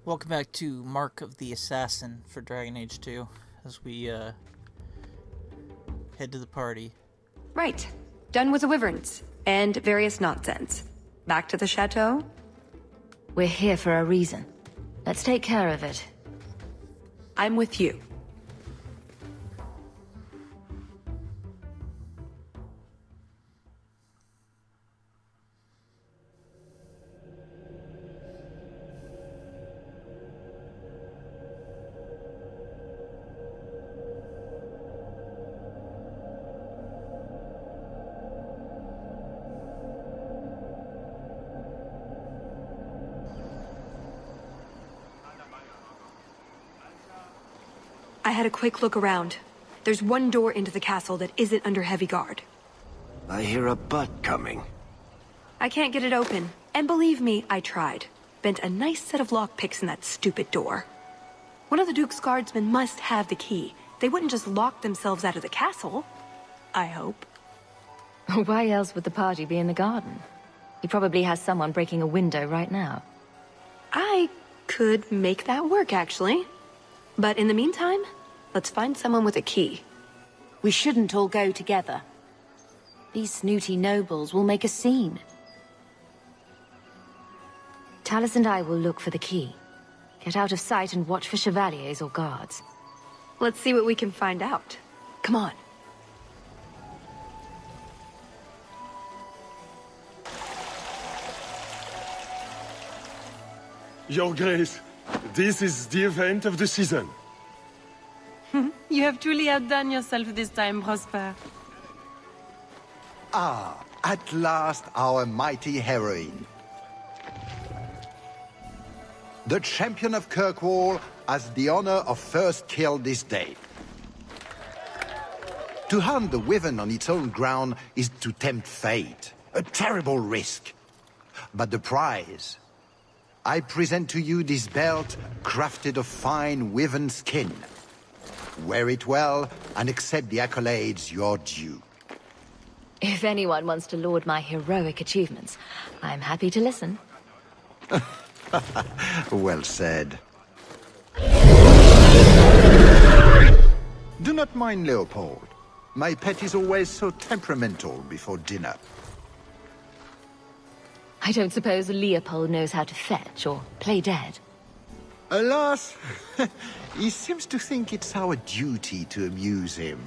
Welcome back to Mark of the Assassin for Dragon Age 2 as we head to the party. Right. Done with the wyverns and various nonsense. Back to the chateau? We're here for a reason. Let's take care of it. I'm with you. I had a quick look around. There's one door into the castle that isn't under heavy guard. I hear a butt coming. I can't get it open. And believe me, I tried. Bent a nice set of lockpicks in that stupid door. One of the Duke's guardsmen must have the key. They wouldn't just lock themselves out of the castle. I hope. Why else would the party be in the garden? He probably has someone breaking a window right now. I could make that work, actually. But in the meantime, let's find someone with a key. We shouldn't all go together. These snooty nobles will make a scene. Talus and I will look for the key. Get out of sight and watch for chevaliers or guards. Let's see what we can find out. Come on. Your Grace, this is the event of the season. You have truly outdone yourself this time, Prosper. Ah, at last our mighty heroine. The champion of Kirkwall has the honor of first kill this day. To hunt the wyvern on its own ground is to tempt fate, a terrible risk. But the prize... I present to you this belt crafted of fine wyvern skin. Wear it well and accept the accolades you're due. If anyone wants to laud my heroic achievements, I'm happy to listen. Well said. Do not mind Leopold. My pet is always so temperamental before dinner. I don't suppose Leopold knows how to fetch or play dead. Alas, he seems to think it's our duty to amuse him.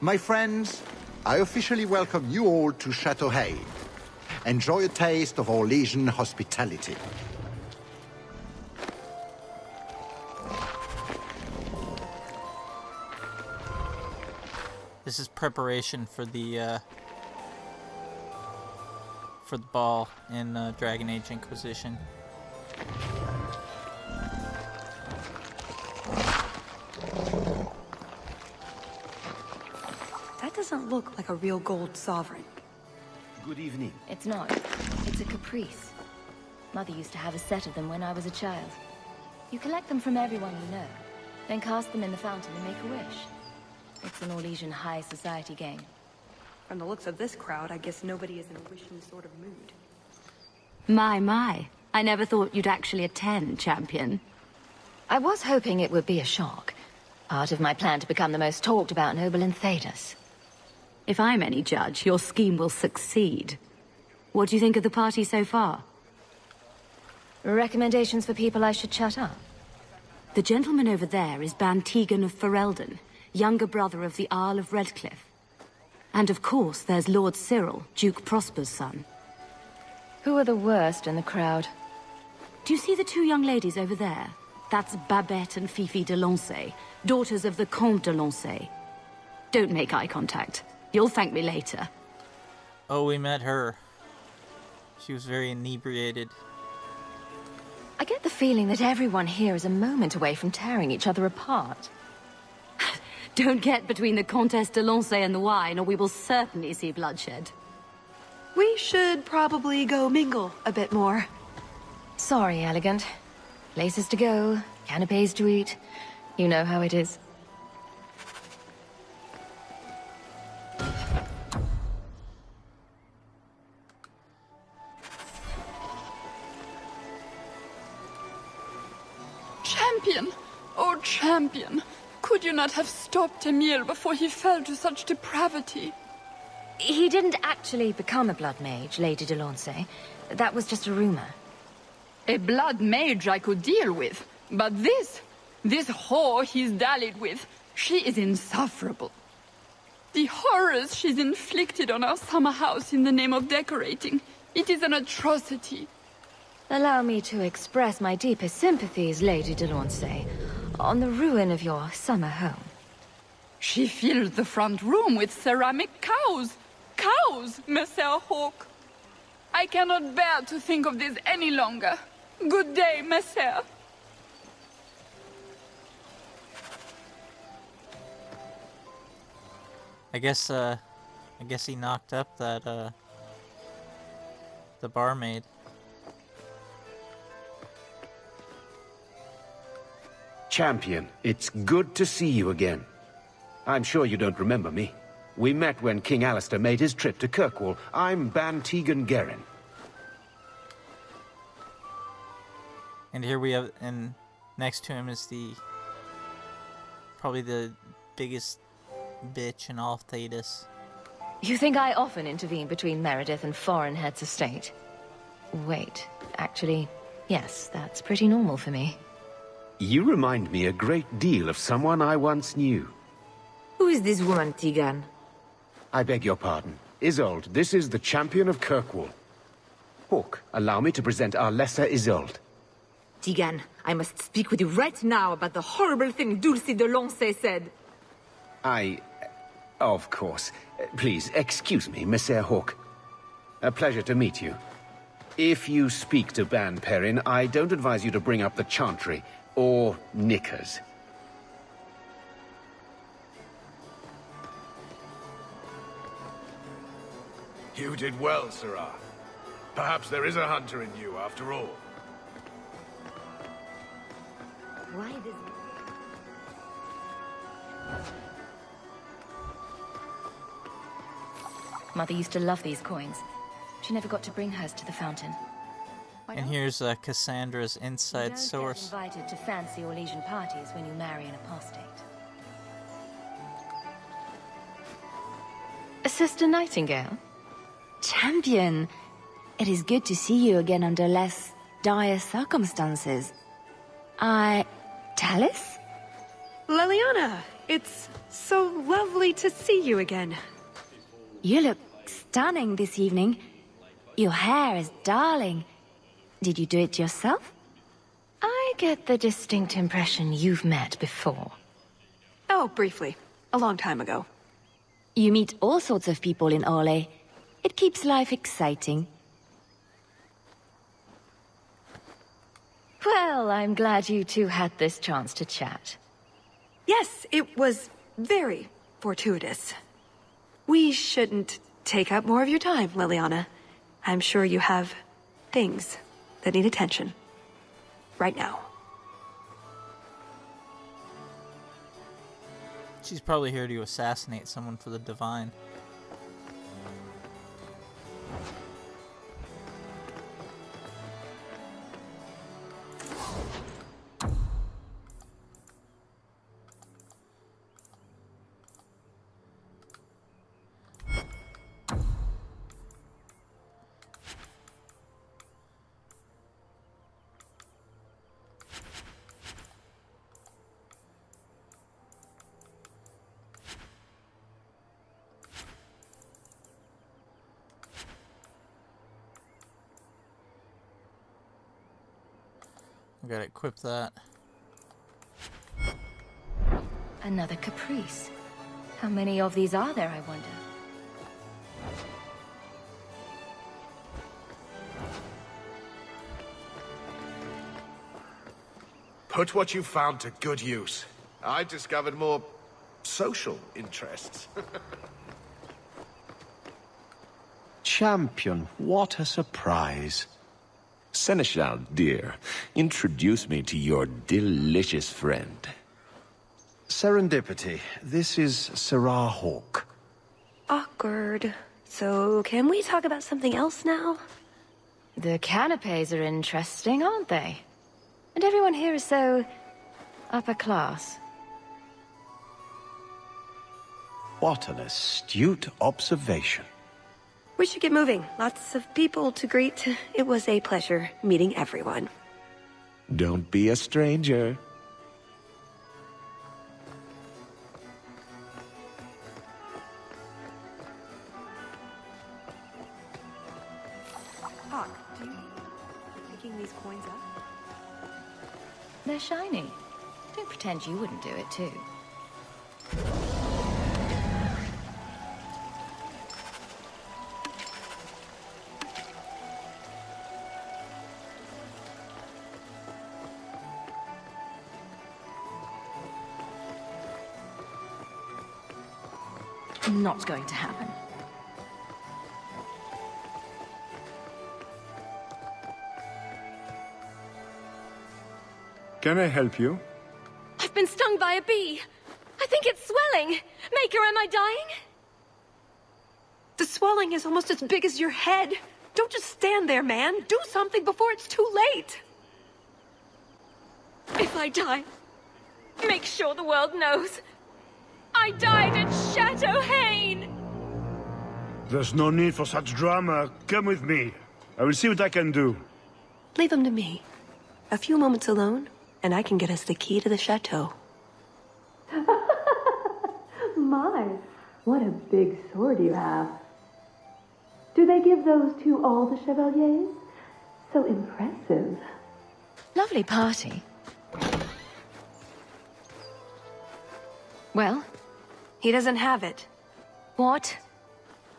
My friends, I officially welcome you all to Chateau Haine. Enjoy a taste of Orlesian hospitality. This is preparation for the ball in Dragon Age Inquisition. That doesn't look like a real gold sovereign. Good evening. It's not. It's a caprice. Mother used to have a set of them when I was a child. You collect them from everyone you know, then cast them in the fountain and make a wish. It's an Orlesian high society game. From the looks of this crowd, I guess nobody is in a wishing sort of mood. My. I never thought you'd actually attend, champion. I was hoping it would be a shock. Part of my plan to become the most talked about noble in Thedas. If I'm any judge, your scheme will succeed. What do you think of the party so far? Recommendations for people I should chat up? The gentleman over there is Bantegan of Ferelden, younger brother of the Earl of Redcliffe. And of course, there's Lord Cyril, Duke Prosper's son. Who are the worst in the crowd? Do you see the two young ladies over there? That's Babette and Fifi de Lancey, daughters of the Comte de Lancey. Don't make eye contact. You'll thank me later. Oh, we met her. She was very inebriated. I get the feeling that everyone here is a moment away from tearing each other apart. Don't get between the Comtesse de Lancey and the wine, or we will certainly see bloodshed. We should probably go mingle a bit more. Sorry, Elegant. Places to go, canapes to eat. You know how it is. Champion! Oh, Champion! Could you not have stopped Emile before he fell to such depravity? He didn't actually become a blood mage, Lady Delancey. That was just a rumor. A blood mage I could deal with, but this whore he's dallied with, she is insufferable. The horrors she's inflicted on our summer house in the name of decorating, it is an atrocity. Allow me to express my deepest sympathies, Lady Delancey, on the ruin of your summer home. She filled the front room with ceramic cows! Cows, Monsieur Hawke! I cannot bear to think of this any longer. Good day, Monsieur. I guess he knocked up that, the barmaid. Champion, it's good to see you again. I'm sure you don't remember me. We met when King Alistair made his trip to Kirkwall. I'm Ban Tegan Gerin. And here we have, and next to him is probably the biggest bitch in all of Thedas. You think I often intervene between Meredith and foreign heads of state? Wait, actually, yes, that's pretty normal for me. You remind me a great deal of someone I once knew. Who is this woman, Tegan? I beg your pardon. Isolde, this is the champion of Kirkwall. Hawke, allow me to present our lesser Isolde. Tegan, I must speak with you right now about the horrible thing Dulcie de Lancey said. Of course. Please, excuse me, Monsieur Hawke. A pleasure to meet you. If you speak to Ban Perrin, I don't advise you to bring up the Chantry, or knickers. You did well, Sirrah. Perhaps there is a hunter in you, after all. Why this... Mother used to love these coins. She never got to bring hers to the fountain. And here's Cassandra's inside source. You don't get invited to fancy Orlesian parties when you marry an apostate. Sister Nightingale? Champion! It is good to see you again under less dire circumstances. Tallis? Leliana, it's so lovely to see you again. You look stunning this evening. Your hair is darling. Did you do it yourself? I get the distinct impression you've met before. Oh, briefly. A long time ago. You meet all sorts of people in Orle. It keeps life exciting. Well, I'm glad you two had this chance to chat. Yes, it was very fortuitous. We shouldn't take up more of your time, Leliana. I'm sure you have things that need attention. Right now. She's probably here to assassinate someone for the Divine. I gotta equip that. Another caprice. How many of these are there, I wonder? Put what you found to good use. I've discovered more social interests. Champion, what a surprise. Seneschal, dear, introduce me to your delicious friend. Serendipity. This is Sirrah Hawke. Awkward. So, can we talk about something else now? The canapes are interesting, aren't they? And everyone here is so Upper class. What an astute observation. We should get moving. Lots of people to greet. It was a pleasure meeting everyone. Don't be a stranger. Hawke, do you picking these coins up? They're shiny. Don't pretend you wouldn't do it too. Not going to happen. Can I help you? I've been stung by a bee. I think it's swelling. Maker, am I dying? The swelling is almost as big as your head. Don't just stand there, man. Do something before it's too late. If I die, make sure the world knows. I died at Chateau Haine! There's no need for such drama. Come with me. I will see what I can do. Leave him to me. A few moments alone, and I can get us the key to the chateau. My, what a big sword you have. Do they give those to all the chevaliers? So impressive. Lovely party. Well? He doesn't have it. What?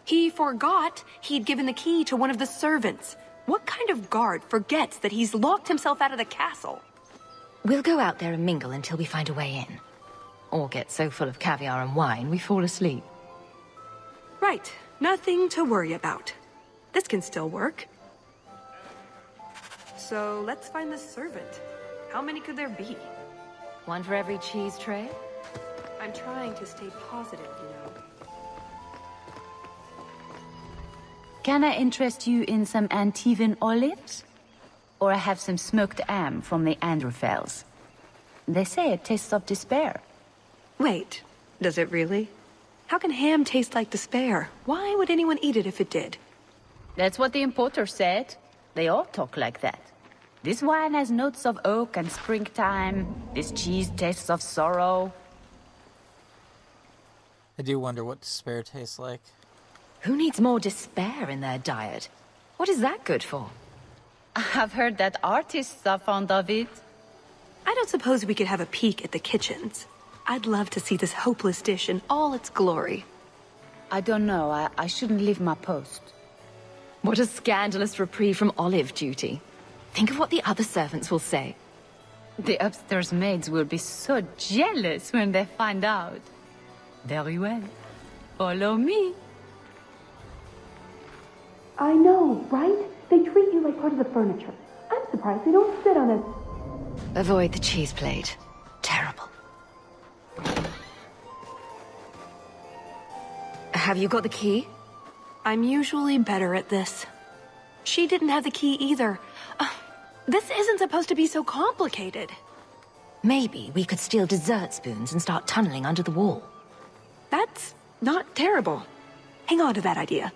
He forgot he'd given the key to one of the servants. What kind of guard forgets that he's locked himself out of the castle? We'll go out there and mingle until we find a way in. Or get so full of caviar and wine we fall asleep. Right. Nothing to worry about. This can still work. So let's find the servant. How many could there be? One for every cheese tray? I'm trying to stay positive, you know. Can I interest you in some Antivan olives? Or I have some smoked ham from the Androfels. They say it tastes of despair. Wait, does it really? How can ham taste like despair? Why would anyone eat it if it did? That's what the importer said. They all talk like that. This wine has notes of oak and springtime. This cheese tastes of sorrow. I do wonder what despair tastes like. Who needs more despair in their diet? What is that good for? I've heard that artists are fond of it. I don't suppose we could have a peek at the kitchens. I'd love to see this hopeless dish in all its glory. I don't know. I shouldn't leave my post. What a scandalous reprieve from olive duty. Think of what the other servants will say. The upstairs maids will be so jealous when they find out. Very well. Follow me. I know, right? They treat you like part of the furniture. I'm surprised they don't sit on it. Avoid the cheese plate. Terrible. Have you got the key? I'm usually better at this. She didn't have the key either. This isn't supposed to be so complicated. Maybe we could steal dessert spoons and start tunneling under the wall. That's not terrible. Hang on to that idea.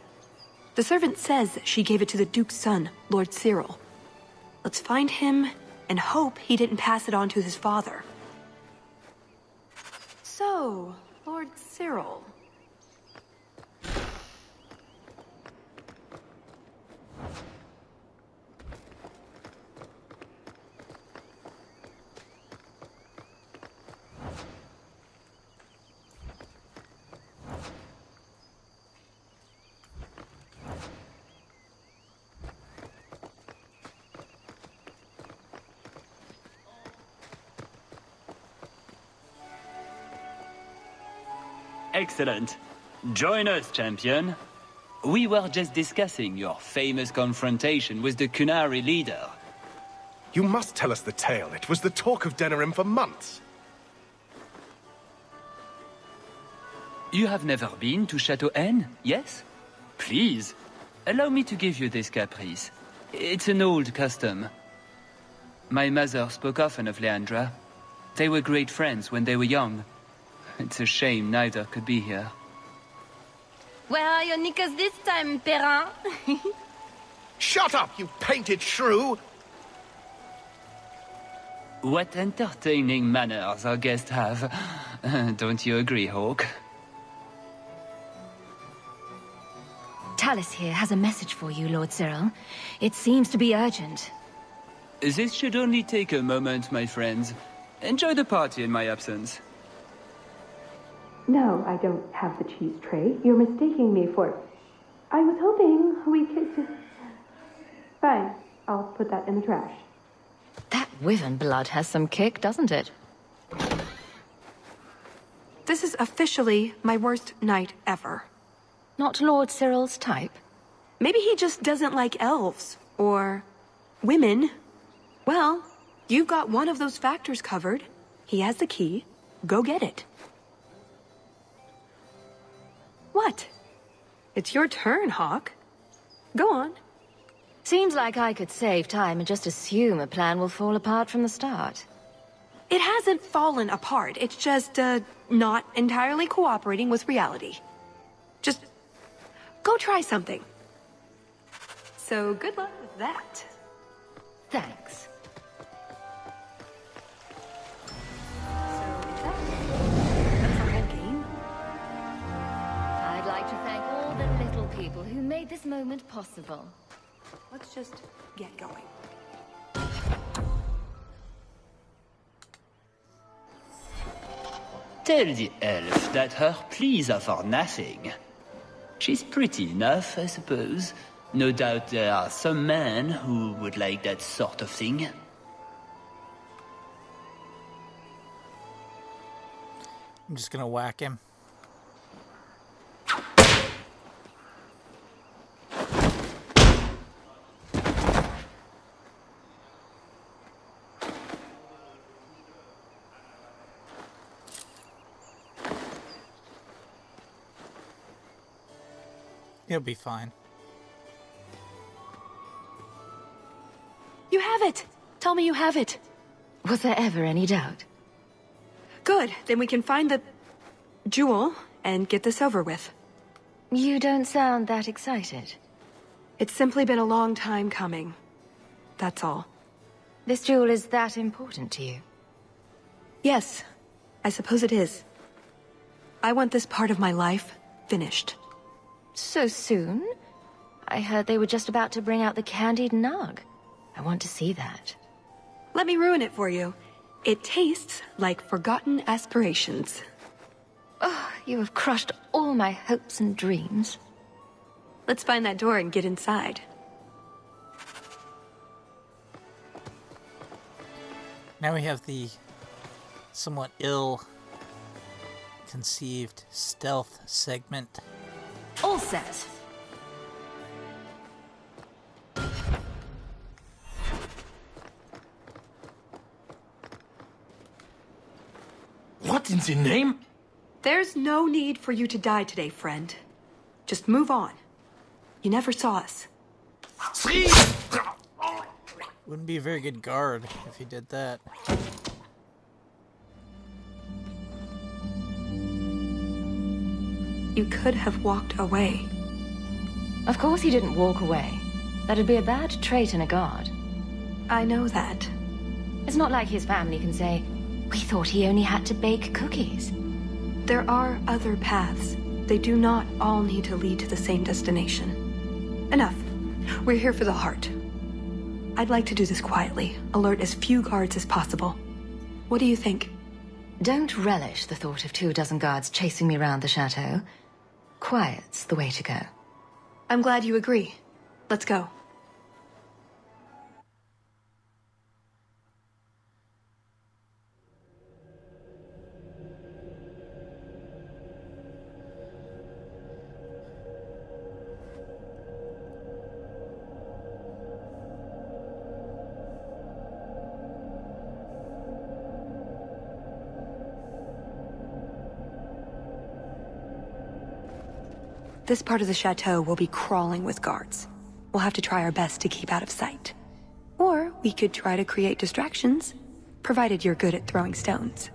The servant says she gave it to the Duke's son, Lord Cyril. Let's find him and hope he didn't pass it on to his father. So, Lord Cyril. Excellent. Join us, champion. We were just discussing your famous confrontation with the Kunari leader. You must tell us the tale. It was the talk of Denerim for months. You have never been to Chateau Haine, yes? Please, allow me to give you this caprice. It's an old custom. My mother spoke often of Leandra. They were great friends when they were young. It's a shame neither could be here. Where are your knickers this time, Perrin? Shut up, you painted shrew! What entertaining manners our guests have. Don't you agree, Hawke? Tallis here has a message for you, Lord Cyril. It seems to be urgent. This should only take a moment, my friends. Enjoy the party in my absence. No, I don't have the cheese tray. You're mistaking me for... I was hoping we could... Fine, I'll put that in the trash. That wyvern blood has some kick, doesn't it? This is officially my worst night ever. Not Lord Cyril's type? Maybe he just doesn't like elves. Or... women. Well, you've got one of those factors covered. He has the key. Go get it. What? It's your turn, Hawke. Go on. Seems like I could save time and just assume a plan will fall apart from the start. It hasn't fallen apart. It's just, not entirely cooperating with reality. Just... go try something. So, good luck with that. Thanks. That's the whole game? I'd like to thank all the little people who made this moment possible. Let's just get going. Tell the elf that her pleas are for nothing. She's pretty enough, I suppose. No doubt there are some men who would like that sort of thing. I'm just gonna whack him. He'll be fine. You have it! Tell me you have it. Was there ever any doubt? Good, then we can find the... jewel and get this over with. You don't sound that excited. It's simply been a long time coming. That's all. This jewel is that important to you? Yes, I suppose it is. I want this part of my life finished. So soon? I heard they were just about to bring out the candied nug. I want to see that. Let me ruin it for you. It tastes like forgotten aspirations. Oh, you have crushed all my hopes and dreams. Let's find that door and get inside. Now we have the somewhat ill-conceived stealth segment. All set. What in the name? There's no need for you to die today, friend. Just move on. You never saw us. Wouldn't be a very good guard if he did that. You could have walked away. Of course he didn't walk away. That'd be a bad trait in a guard. I know that. It's not like his family can say, we thought he only had to bake cookies. There are other paths. They do not all need to lead to the same destination. Enough. We're here for the heart. I'd like to do this quietly, alert as few guards as possible. What do you think? Don't relish the thought of 24 guards chasing me around the chateau. Quiet's the way to go. I'm glad you agree. Let's go. This part of the chateau will be crawling with guards. We'll have to try our best to keep out of sight. Or we could try to create distractions. provided you're good at throwing stones.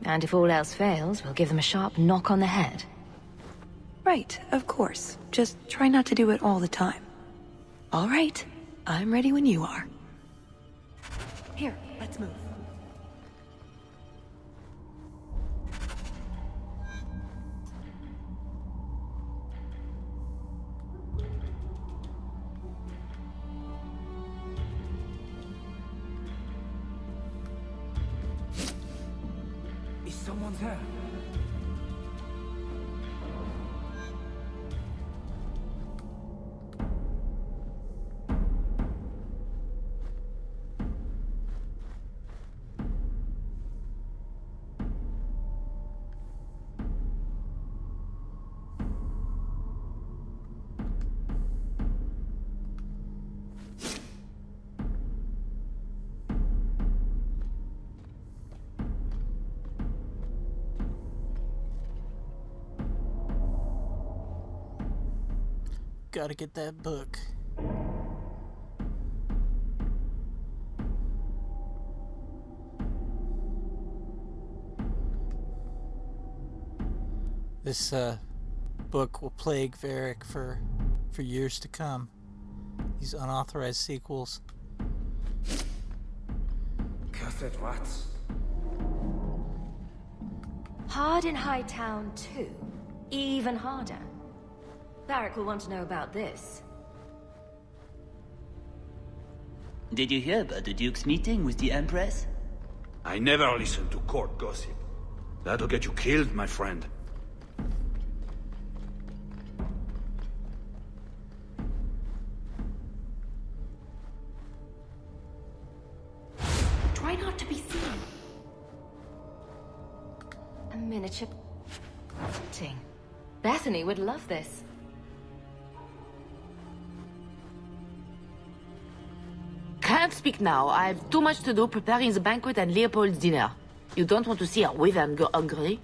And if all else fails, we'll give them a sharp knock on the head. Right, of course. Just try not to do it all the time. All right, I'm ready when you are. Here, let's move. Is someone there? Gotta get that book. This book will plague Varric for years to come. These unauthorized sequels. Cursed rats. Hard in Hightown too. Even harder. Varric will want to know about this. Did you hear about the Duke's meeting with the Empress? I never listen to court gossip. That'll get you killed, my friend. Try not to be seen. A miniature painting. Bethany would love this. Can't speak now. I have too much to do preparing the banquet and Leopold's dinner. You don't want to see her wither and go hungry.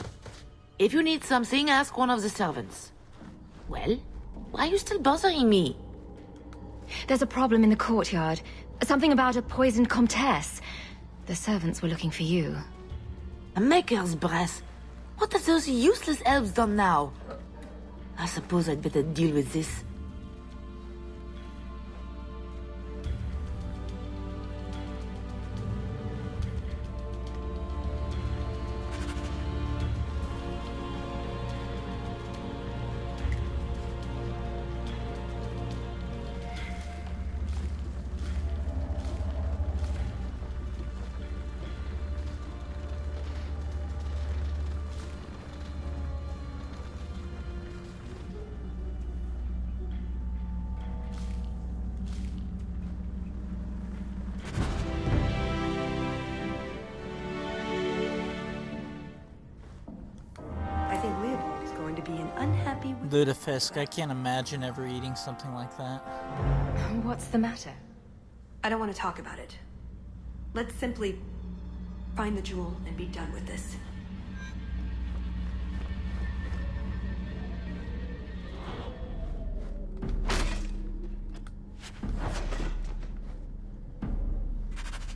If you need something, ask one of the servants. Well, why are you still bothering me? There's a problem in the courtyard. Something about a poisoned comtesse. The servants were looking for you. A maker's breath. What have those useless elves done now? I suppose I'd better deal with this. Ludafisk, I can't imagine ever eating something like that. What's the matter? I don't want to talk about it. Let's simply find the jewel and be done with this.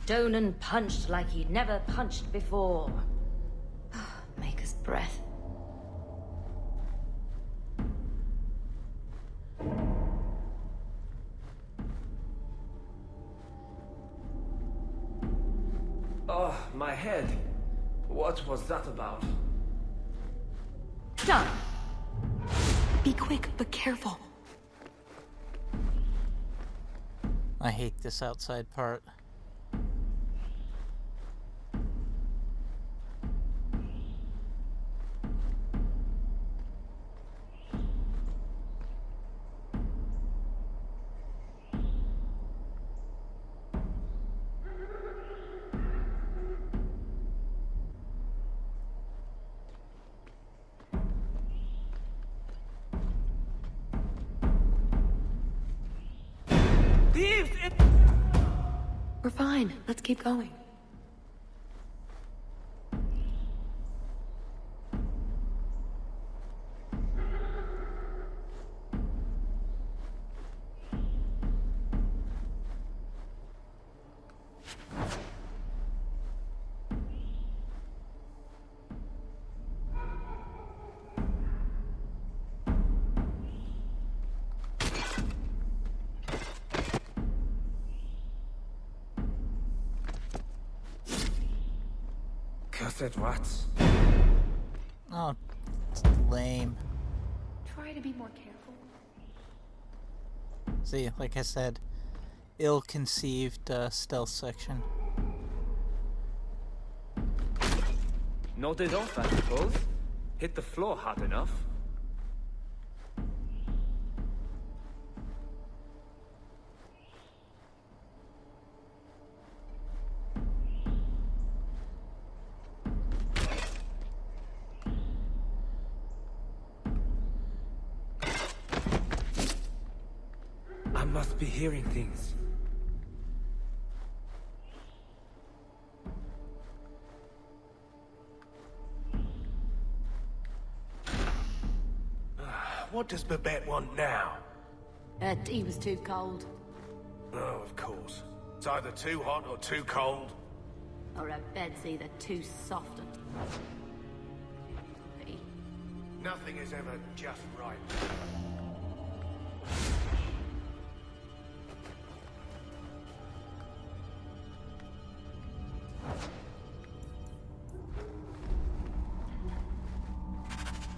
Donan punched like he'd never punched before. Maker's breath. Oh, my head. What was that about? Done. Be quick, but careful. I hate this outside part. We're fine. Let's keep going. Cursed rats. Oh, it's lame. Try to be more careful. See, like I said, ill-conceived stealth section. Nodded off, I suppose. Hit the floor hard enough. I must be hearing things. What does Babette want now? Her tea was too cold. Oh, of course. It's either too hot or too cold. Or her bed's either too soft and... Nothing is ever just right.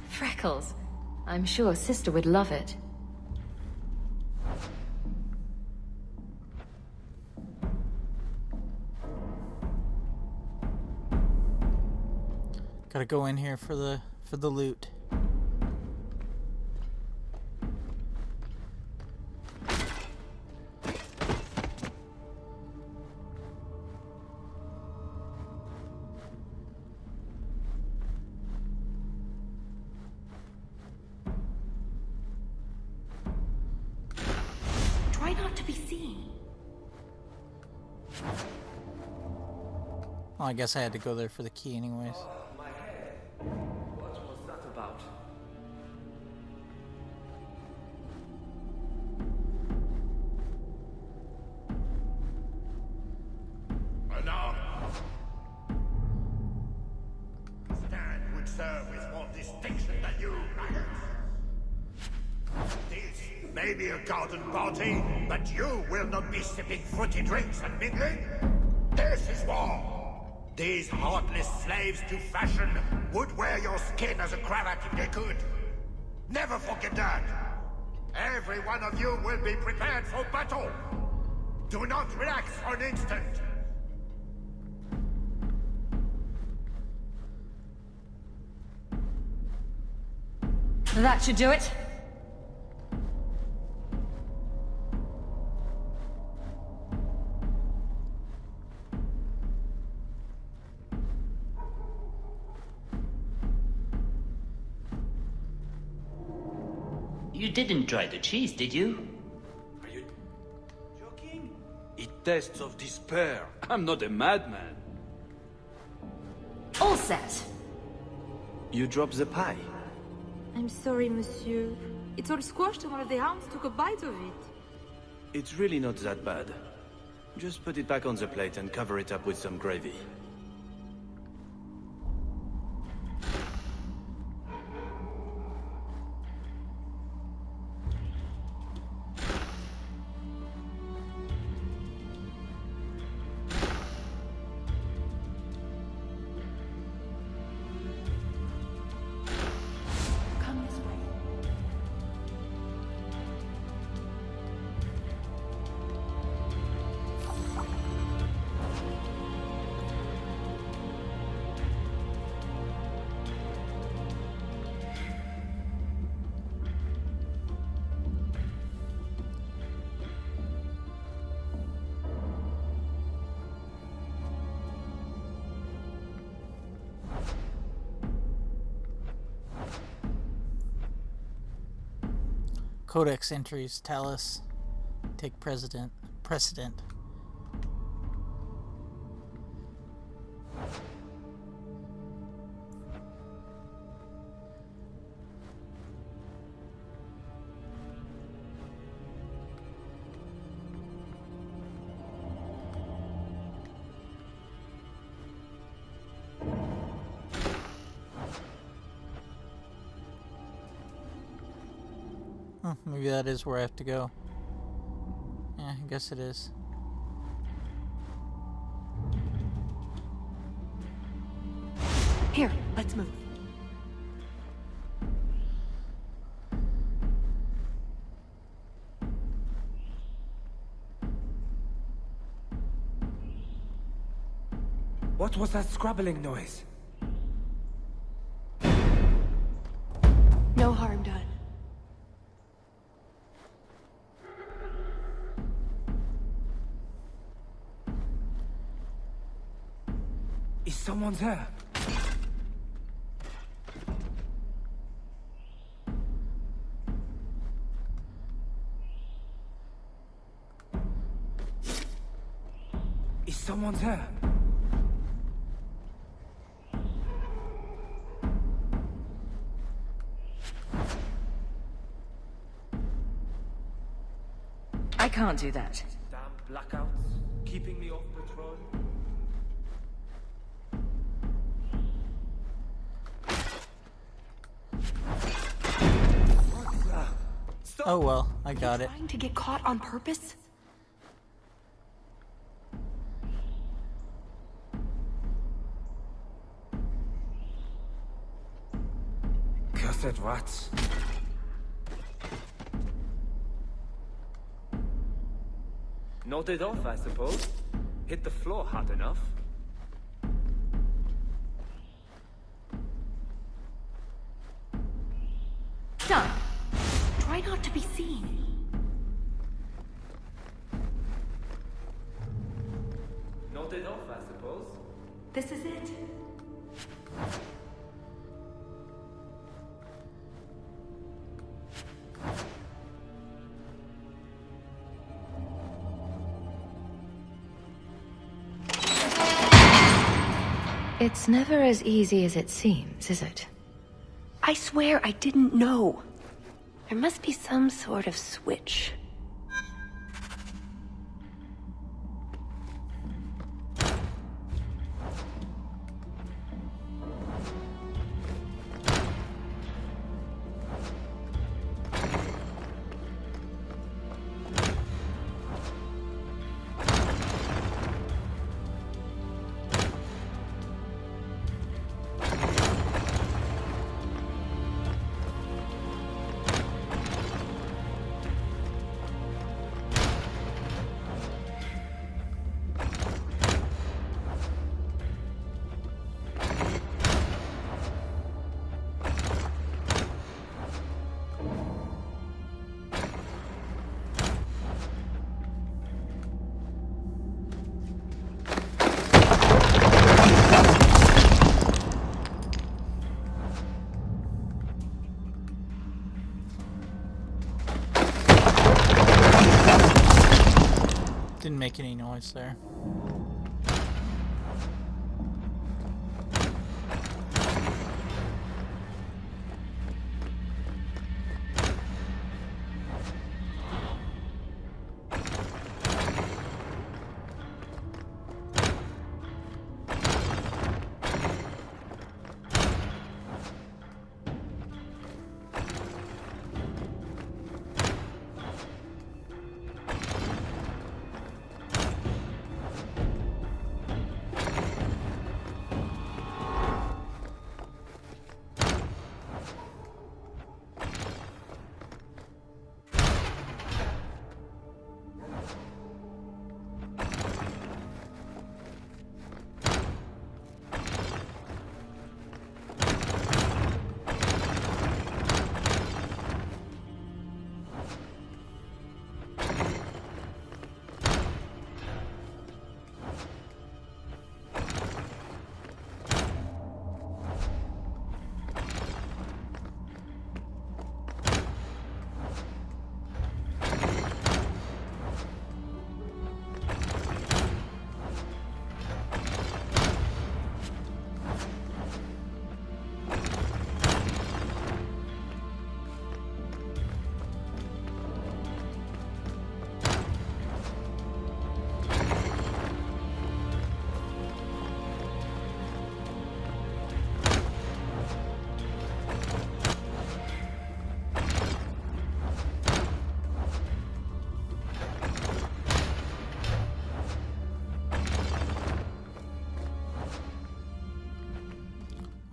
Freckles. I'm sure Sister would love it. Gotta go in here for the loot. Try not to be seen. Well, I guess I had to go there for the key anyways. My head. What was that about? Enough! Stan would serve with more distinction than you, maggots. This may be a garden party, but you will not be sipping fruity drinks and mingling. This is war. These heartless slaves to fashion would wear your skin as a cravat if they could. Never forget that. Every one of you will be prepared for battle. Do not relax for an instant. That should do it. You didn't try the cheese, did you? Are you joking? It tastes of despair. I'm not a madman. All set. You dropped the pie. I'm sorry, monsieur. It's all squashed and one of the hounds took a bite of it. It's really not that bad. Just put it back on the plate and cover it up with some gravy. Codex entries tell us take precedent. Maybe that is where I have to go. Yeah, I guess it is. Here, let's move. What was that scrabbling noise? No harm done. Is someone there? Is someone there? I can't do that. Damn blackouts, keeping me off patrol. Oh well, I got it. Trying to get caught on purpose? Cursed rats. Nodded off, I suppose. Hit the floor hard enough. Done. Try not to be seen. Nodded off, I suppose. This is it. It's never as easy as it seems, is it? I swear I didn't know. There must be some sort of switch. Didn't make any noise there.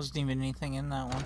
Wasn't even anything in that one.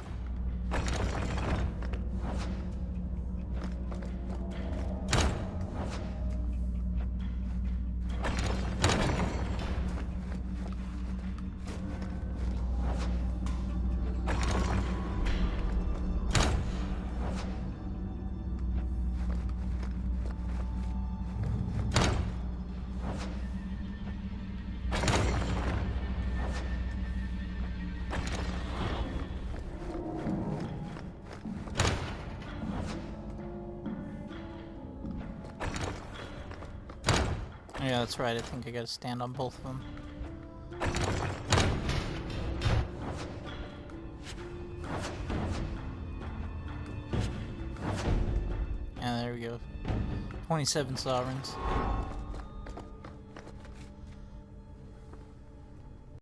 Yeah, that's right. I think I gotta stand on both of them. Yeah, there we go. 27 sovereigns.